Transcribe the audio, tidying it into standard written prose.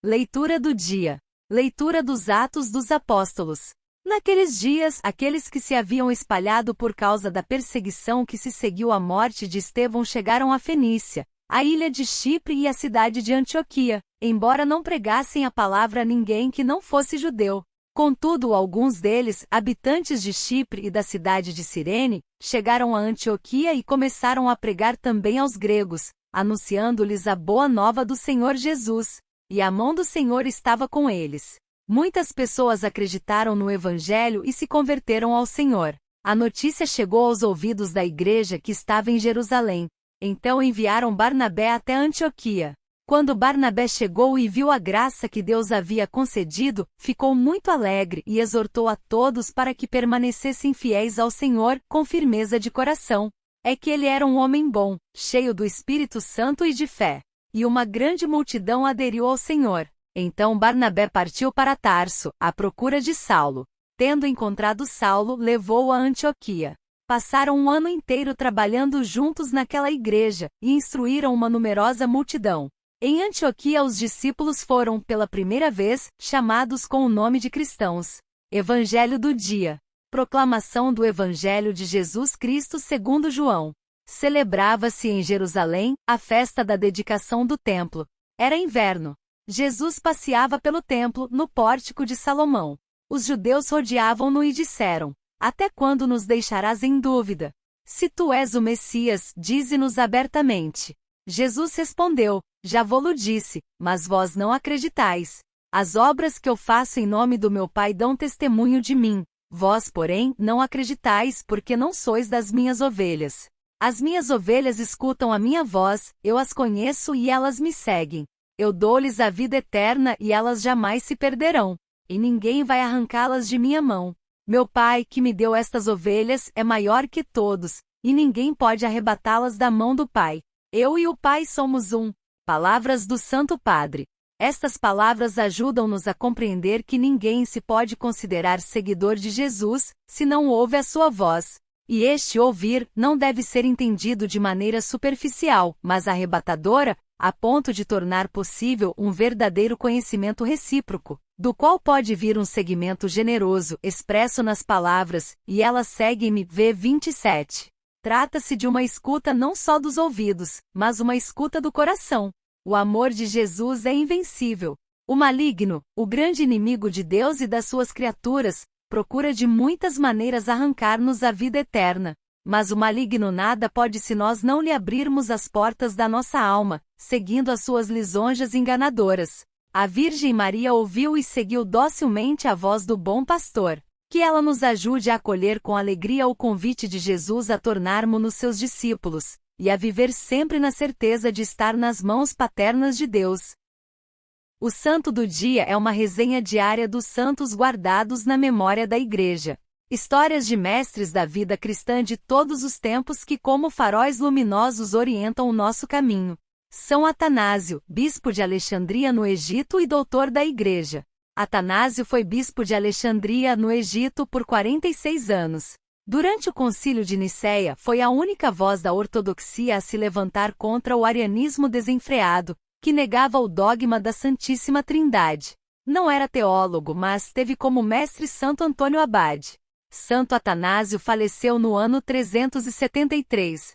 Leitura do dia. Leitura dos Atos dos Apóstolos. Naqueles dias, aqueles que se haviam espalhado por causa da perseguição que se seguiu à morte de Estevão chegaram a Fenícia, a ilha de Chipre e a cidade de Antioquia, embora não pregassem a palavra a ninguém que não fosse judeu. Contudo, alguns deles, habitantes de Chipre e da cidade de Cirene, chegaram a Antioquia e começaram a pregar também aos gregos, anunciando-lhes a boa nova do Senhor Jesus. E a mão do Senhor estava com eles. Muitas pessoas acreditaram no Evangelho e se converteram ao Senhor. A notícia chegou aos ouvidos da igreja que estava em Jerusalém. Então enviaram Barnabé até Antioquia. Quando Barnabé chegou e viu a graça que Deus havia concedido, ficou muito alegre e exortou a todos para que permanecessem fiéis ao Senhor, com firmeza de coração. É que ele era um homem bom, cheio do Espírito Santo e de fé. E uma grande multidão aderiu ao Senhor. Então Barnabé partiu para Tarso, à procura de Saulo. Tendo encontrado Saulo, levou-o a Antioquia. Passaram um ano inteiro trabalhando juntos naquela igreja, e instruíram uma numerosa multidão. Em Antioquia os discípulos foram, pela primeira vez, chamados com o nome de cristãos. Evangelho do dia. Proclamação do Evangelho de Jesus Cristo segundo João. Celebrava-se em Jerusalém a festa da dedicação do templo. Era inverno. Jesus passeava pelo templo, no pórtico de Salomão. Os judeus rodeavam-no e disseram: Até quando nos deixarás em dúvida? Se tu és o Messias, dize-nos abertamente. Jesus respondeu: Já vô-lo disse, mas vós não acreditais. As obras que eu faço em nome do meu Pai dão testemunho de mim. Vós, porém, não acreditais, porque não sois das minhas ovelhas. As minhas ovelhas escutam a minha voz, eu as conheço e elas me seguem. Eu dou-lhes a vida eterna e elas jamais se perderão, e ninguém vai arrancá-las de minha mão. Meu Pai, que me deu estas ovelhas, é maior que todos, e ninguém pode arrebatá-las da mão do Pai. Eu e o Pai somos um. Palavras do Santo Padre. Estas palavras ajudam-nos a compreender que ninguém se pode considerar seguidor de Jesus, se não ouve a sua voz. E este ouvir não deve ser entendido de maneira superficial, mas arrebatadora, a ponto de tornar possível um verdadeiro conhecimento recíproco, do qual pode vir um seguimento generoso, expresso nas palavras, e elas seguem-me, v. 27. Trata-se de uma escuta não só dos ouvidos, mas uma escuta do coração. O amor de Jesus é invencível. O maligno, o grande inimigo de Deus e das suas criaturas, procura de muitas maneiras arrancar-nos a vida eterna. Mas o maligno nada pode se nós não lhe abrirmos as portas da nossa alma, seguindo as suas lisonjas enganadoras. A Virgem Maria ouviu e seguiu docilmente a voz do bom pastor. Que ela nos ajude a acolher com alegria o convite de Jesus a tornarmos-nos seus discípulos, e a viver sempre na certeza de estar nas mãos paternas de Deus. O Santo do Dia é uma resenha diária dos santos guardados na memória da Igreja. Histórias de mestres da vida cristã de todos os tempos que como faróis luminosos orientam o nosso caminho. São Atanásio, bispo de Alexandria no Egito e doutor da Igreja. Atanásio foi bispo de Alexandria no Egito por 46 anos. Durante o Concílio de Nicéia foi a única voz da ortodoxia a se levantar contra o arianismo desenfreado, que negava o dogma da Santíssima Trindade. Não era teólogo, mas teve como mestre Santo Antônio Abade. Santo Atanásio faleceu no ano 373.